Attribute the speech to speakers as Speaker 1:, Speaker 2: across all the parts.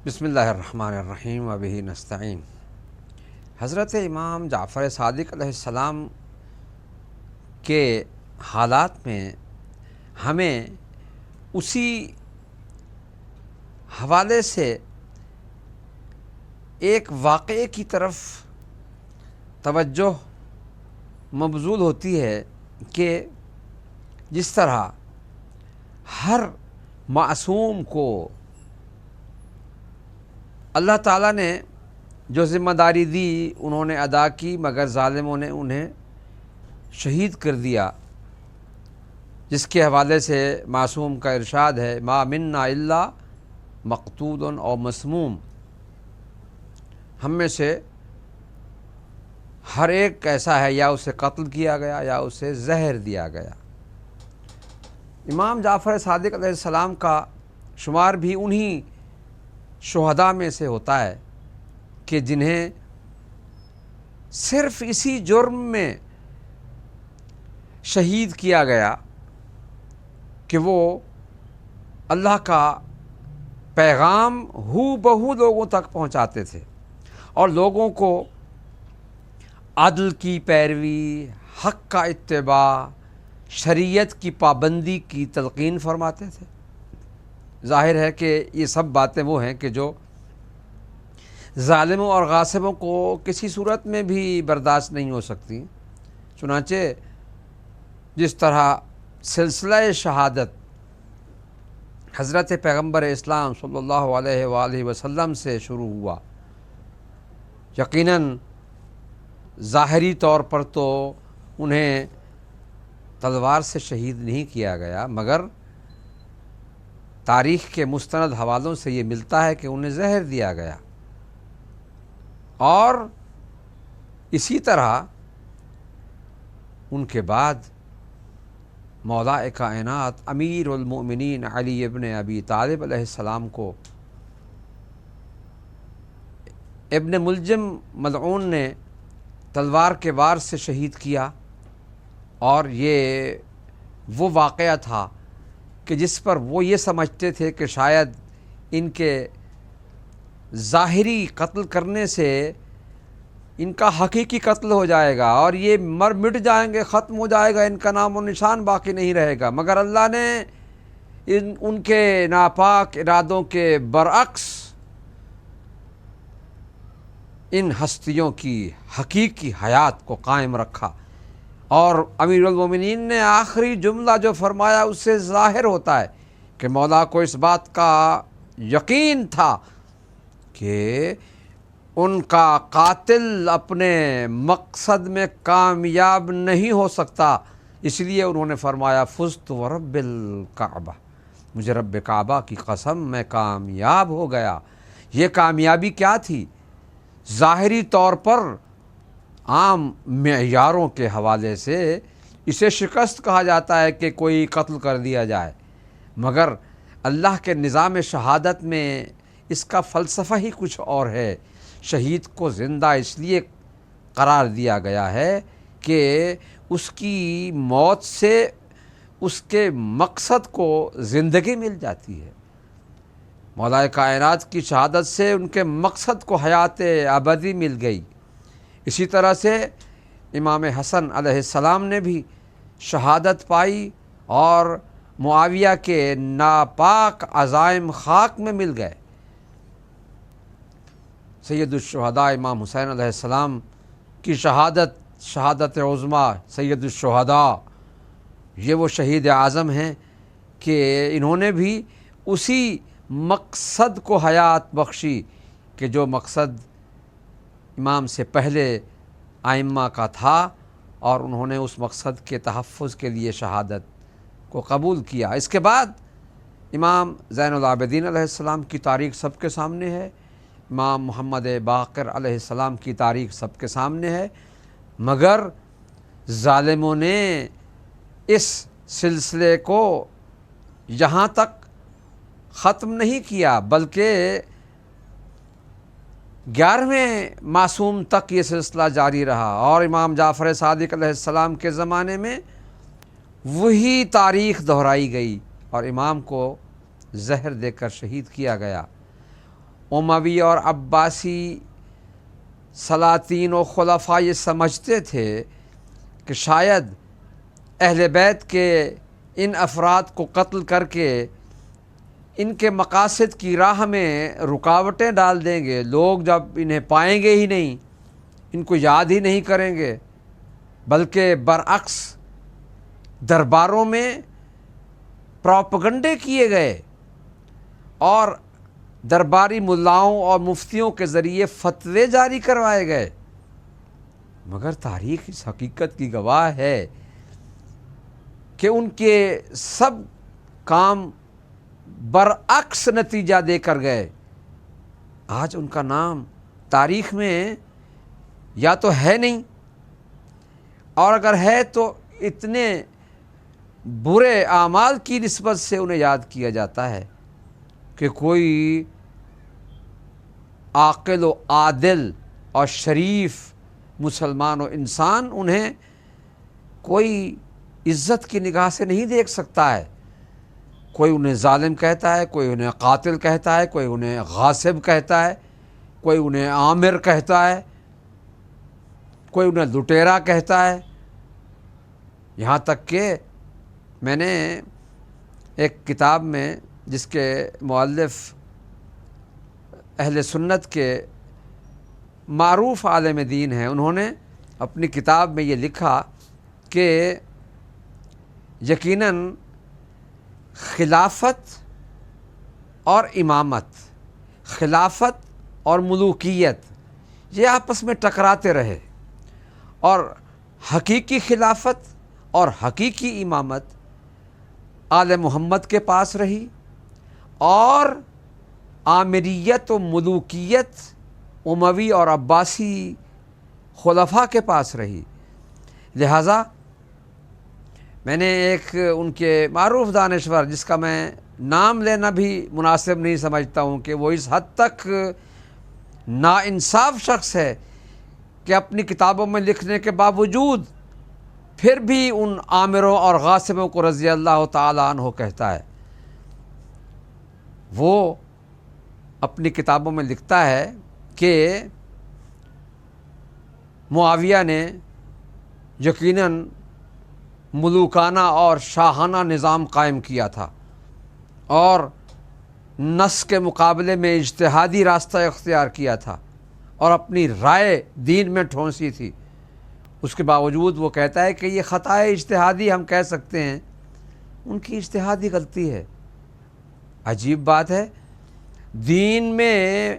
Speaker 1: بسم اللہ الرحمن الرحیم وبہ نستعین۔ حضرت امام جعفر صادق علیہ السلام کے حالات میں ہمیں اسی حوالے سے ایک واقعے کی طرف توجہ مبذول ہوتی ہے کہ جس طرح ہر معصوم کو اللہ تعالیٰ نے جو ذمہ داری دی انہوں نے ادا کی، مگر ظالموں نے انہیں شہید کر دیا، جس کے حوالے سے معصوم کا ارشاد ہے ما منا الا مقتول او مسموم، ہم میں سے ہر ایک ایسا ہے یا اسے قتل کیا گیا یا اسے زہر دیا گیا۔ امام جعفر صادق علیہ السلام کا شمار بھی انہی شہداء میں سے ہوتا ہے کہ جنہیں صرف اسی جرم میں شہید کیا گیا کہ وہ اللہ کا پیغام ہو بہو لوگوں تک پہنچاتے تھے اور لوگوں کو عدل کی پیروی، حق کا اتباع، شریعت کی پابندی کی تلقین فرماتے تھے۔ ظاہر ہے کہ یہ سب باتیں وہ ہیں کہ جو ظالموں اور غاصبوں کو کسی صورت میں بھی برداشت نہیں ہو سکتی۔ چنانچہ جس طرح سلسلہ شہادت حضرت پیغمبر اسلام صلی اللہ علیہ وآلہ وسلم سے شروع ہوا، یقیناً ظاہری طور پر تو انہیں تلوار سے شہید نہیں کیا گیا، مگر تاریخ کے مستند حوالوں سے یہ ملتا ہے کہ انہیں زہر دیا گیا۔ اور اسی طرح ان کے بعد مولا کائنات امیر المؤمنین علی ابن ابی طالب علیہ السلام کو ابن ملجم ملعون نے تلوار کے وار سے شہید کیا، اور یہ وہ واقعہ تھا کہ جس پر وہ یہ سمجھتے تھے کہ شاید ان کے ظاہری قتل کرنے سے ان کا حقیقی قتل ہو جائے گا اور یہ مٹ جائیں گے، ختم ہو جائے گا، ان کا نام و نشان باقی نہیں رہے گا، مگر اللہ نے ان کے ناپاک ارادوں کے برعکس ان ہستیوں کی حقیقی حیات کو قائم رکھا۔ اور امیر المومنین نے آخری جملہ جو فرمایا اس سے ظاہر ہوتا ہے کہ مولا کو اس بات کا یقین تھا کہ ان کا قاتل اپنے مقصد میں کامیاب نہیں ہو سکتا، اس لیے انہوں نے فرمایا فزت ورب الکعبہ، مجھے رب کعبہ کی قسم میں کامیاب ہو گیا۔ یہ کامیابی کیا تھی؟ ظاہری طور پر عام معیاروں کے حوالے سے اسے شکست کہا جاتا ہے کہ کوئی قتل کر دیا جائے، مگر اللہ کے نظام شہادت میں اس کا فلسفہ ہی کچھ اور ہے۔ شہید کو زندہ اس لیے قرار دیا گیا ہے کہ اس کی موت سے اس کے مقصد کو زندگی مل جاتی ہے۔ مولا کائنات کی شہادت سے ان کے مقصد کو حیات ابدی مل گئی۔ اسی طرح سے امام حسن علیہ السلام نے بھی شہادت پائی اور معاویہ کے ناپاک عزائم خاک میں مل گئے۔ سید الشہداء امام حسین علیہ السلام کی شہادت عظمیٰ، سید الشہداء، یہ وہ شہید اعظم ہیں کہ انہوں نے بھی اسی مقصد کو حیات بخشی کہ جو مقصد امام سے پہلے ائمہ کا تھا، اور انہوں نے اس مقصد کے تحفظ کے لیے شہادت کو قبول کیا۔ اس کے بعد امام زین العابدین علیہ السلام کی تاریخ سب کے سامنے ہے، امام محمد باقر علیہ السلام کی تاریخ سب کے سامنے ہے، مگر ظالموں نے اس سلسلے کو یہاں تک ختم نہیں کیا، بلکہ 11ویں معصوم تک یہ سلسلہ جاری رہا، اور امام جعفر صادق علیہ السلام کے زمانے میں وہی تاریخ دہرائی گئی اور امام کو زہر دے کر شہید کیا گیا۔ اموی اور عباسی سلاطین و خلفاء یہ سمجھتے تھے کہ شاید اہل بیت کے ان افراد کو قتل کر کے ان کے مقاصد کی راہ میں رکاوٹیں ڈال دیں گے، لوگ جب انہیں پائیں گے ہی نہیں، ان کو یاد ہی نہیں کریں گے، بلکہ برعکس درباروں میں پروپیگنڈے کیے گئے اور درباری ملاؤں اور مفتیوں کے ذریعے فتوے جاری کروائے گئے۔ مگر تاریخ اس حقیقت کی گواہ ہے کہ ان کے سب کام برعکس نتیجہ دے کر گئے۔ آج ان کا نام تاریخ میں یا تو ہے نہیں، اور اگر ہے تو اتنے برے اعمال کی نسبت سے انہیں یاد کیا جاتا ہے کہ کوئی عاقل و عادل اور شریف مسلمان و انسان انہیں کوئی عزت کی نگاہ سے نہیں دیکھ سکتا ہے۔ کوئی انہیں ظالم کہتا ہے، کوئی انہیں قاتل کہتا ہے، کوئی انہیں غاصب کہتا ہے، کوئی انہیں آمر کہتا ہے، کوئی انہیں لٹیرا کہتا ہے۔ یہاں تک کہ میں نے ایک کتاب میں، جس کے مؤلف اہل سنت کے معروف عالم دین ہیں، انہوں نے اپنی کتاب میں یہ لکھا کہ یقیناً خلافت اور امامت، خلافت اور ملوکیت یہ آپس میں ٹکراتے رہے، اور حقیقی خلافت اور حقیقی امامت آل محمد کے پاس رہی، اور آمریت و ملوکیت اموی اور عباسی خلفاء کے پاس رہی۔ لہٰذا میں نے ایک ان کے معروف دانشور، جس کا میں نام لینا بھی مناسب نہیں سمجھتا ہوں کہ وہ اس حد تک ناانصاف شخص ہے کہ اپنی کتابوں میں لکھنے کے باوجود پھر بھی ان آمروں اور غاصبوں کو رضی اللہ تعالیٰ عنہ کہتا ہے۔ وہ اپنی کتابوں میں لکھتا ہے کہ معاویہ نے یقیناً ملوکانہ اور شاہانہ نظام قائم کیا تھا، اور نص کے مقابلے میں اجتہادی راستہ اختیار کیا تھا، اور اپنی رائے دین میں ٹھونسی تھی۔ اس کے باوجود وہ کہتا ہے کہ یہ خطائے اجتہادی ہم کہہ سکتے ہیں، ان کی اجتہادی غلطی ہے۔ عجیب بات ہے، دین میں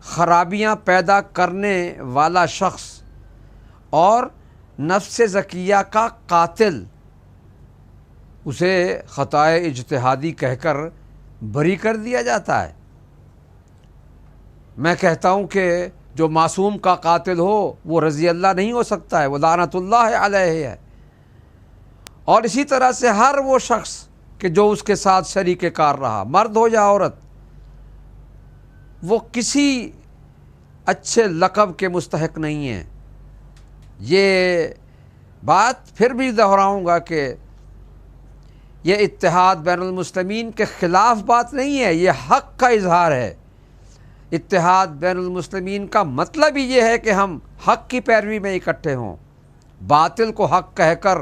Speaker 1: خرابیاں پیدا کرنے والا شخص اور نفس زکیہ کا قاتل، اسے خطائے اجتہادی کہہ کر بری کر دیا جاتا ہے۔ میں کہتا ہوں کہ جو معصوم کا قاتل ہو وہ رضی اللہ نہیں ہو سکتا ہے، وہ لعنت اللہ علیہ ہے۔ اور اسی طرح سے ہر وہ شخص کہ جو اس کے ساتھ شریک کار رہا، مرد ہو یا عورت، وہ کسی اچھے لقب کے مستحق نہیں ہے۔ یہ بات پھر بھی دہراؤں گا کہ یہ اتحاد بین المسلمین کے خلاف بات نہیں ہے، یہ حق کا اظہار ہے۔ اتحاد بین المسلمین کا مطلب ہی یہ ہے کہ ہم حق کی پیروی میں اکٹھے ہوں۔ باطل کو حق کہہ کر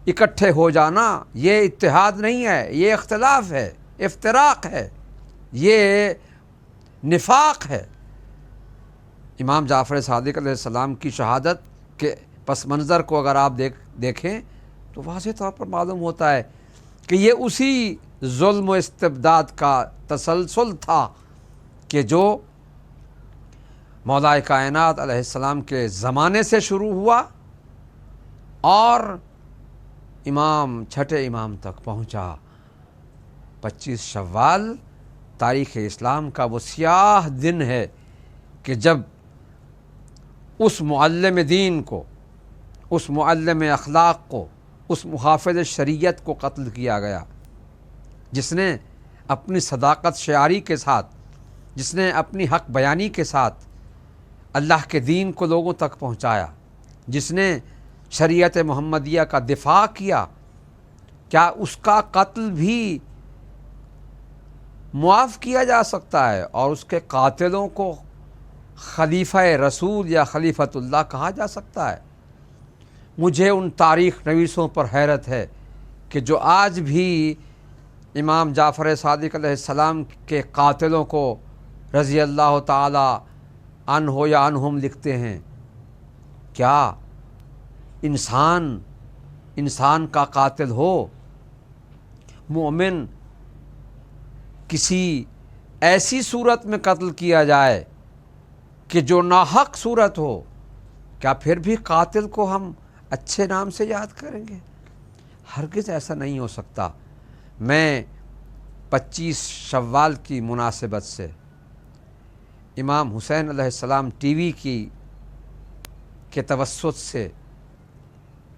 Speaker 1: اکٹھے ہو جانا یہ اتحاد نہیں ہے، یہ اختلاف ہے، افتراق ہے، یہ نفاق ہے۔ امام جعفر صادق علیہ السلام کی شہادت کے پس منظر کو اگر آپ دیکھیں تو واضح طور پر معلوم ہوتا ہے کہ یہ اسی ظلم و استبداد کا تسلسل تھا کہ جو مولا کائنات علیہ السلام کے زمانے سے شروع ہوا اور چھٹے امام تک پہنچا۔ 25 شوال تاریخ اسلام کا وہ سیاہ دن ہے کہ جب اس معلم دین کو، اس معلم اخلاق کو، اس محافظ شریعت کو قتل کیا گیا، جس نے اپنی صداقت شعاری کے ساتھ، جس نے اپنی حق بیانی کے ساتھ اللہ کے دین کو لوگوں تک پہنچایا، جس نے شریعت محمدیہ کا دفاع کیا، کیا اس کا قتل بھی معاف کیا جا سکتا ہے اور اس کے قاتلوں کو خلیفہ رسول یا خلیفۃ اللہ کہا جا سکتا ہے۔ مجھے ان تاریخ نویسوں پر حیرت ہے کہ جو آج بھی امام جعفر صادق علیہ السلام کے قاتلوں کو رضی اللہ تعالی عنہ یا عنہم لکھتے ہیں۔ کیا انسان کا قاتل ہو، مومن کسی ایسی صورت میں قتل کیا جائے کہ جو ناحق صورت ہو، کیا پھر بھی قاتل کو ہم اچھے نام سے یاد کریں گے؟ ہرگز ایسا نہیں ہو سکتا۔ میں 25 شوال کی مناسبت سے امام حسین علیہ السلام ٹی وی کے توسط سے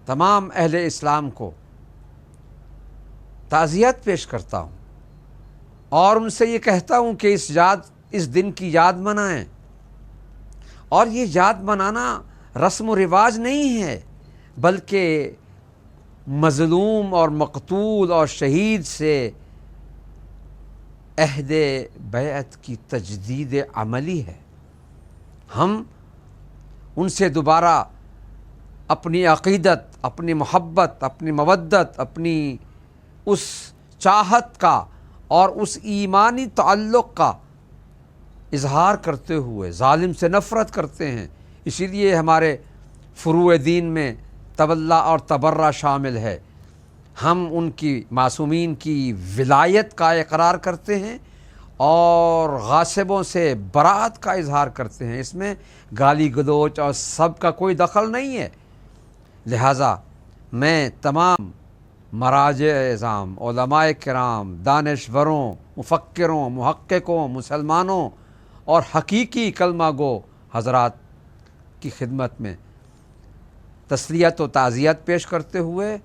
Speaker 1: تمام اہل اسلام کو تعزیت پیش کرتا ہوں اور ان سے یہ کہتا ہوں کہ اس دن کی یاد منائیں۔ اور یہ یاد منانا رسم و رواج نہیں ہے، بلکہ مظلوم اور مقتول اور شہید سے عہد بیعت کی تجدید عملی ہے۔ ہم ان سے دوبارہ اپنی عقیدت، اپنی محبت، اپنی مودت، اپنی اس چاہت کا اور اس ایمانی تعلق کا اظہار کرتے ہوئے ظالم سے نفرت کرتے ہیں۔ اسی لیے ہمارے فروع دین میں تولا اور تبرہ شامل ہے۔ ہم ان کی معصومین کی ولایت کا اقرار کرتے ہیں اور غاصبوں سے برات کا اظہار کرتے ہیں۔ اس میں گالی گلوچ اور سب کا کوئی دخل نہیں ہے۔ لہٰذا میں تمام مراجع اعظام، علماء کرام، دانشوروں، مفکروں، محققوں، مسلمانوں اور حقیقی کلمہ گو حضرات کی خدمت میں تسلیت و تعزیت پیش کرتے ہوئے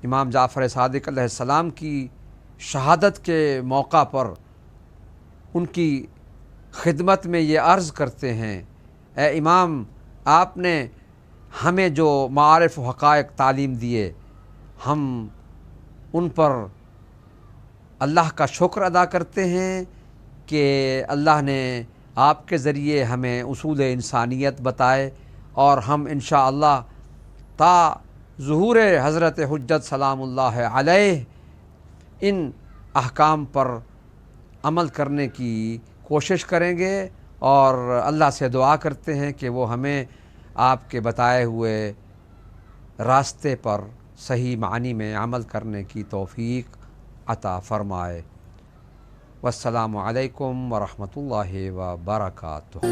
Speaker 1: امام جعفر صادق علیہ السلام کی شہادت کے موقع پر ان کی خدمت میں یہ عرض کرتے ہیں، اے امام، آپ نے ہمیں جو معارف و حقائق تعلیم دیے، ہم ان پر اللہ کا شکر ادا کرتے ہیں کہ اللہ نے آپ کے ذریعے ہمیں اصول انسانیت بتائے، اور ہم انشاءاللہ تا ظہور حضرت حجت سلام اللہ علیہ ان احکام پر عمل کرنے کی کوشش کریں گے، اور اللہ سے دعا کرتے ہیں کہ وہ ہمیں آپ کے بتائے ہوئے راستے پر صحیح معنی میں عمل کرنے کی توفیق عطا فرمائے۔ والسلام علیکم ورحمۃ اللہ وبرکاتہ۔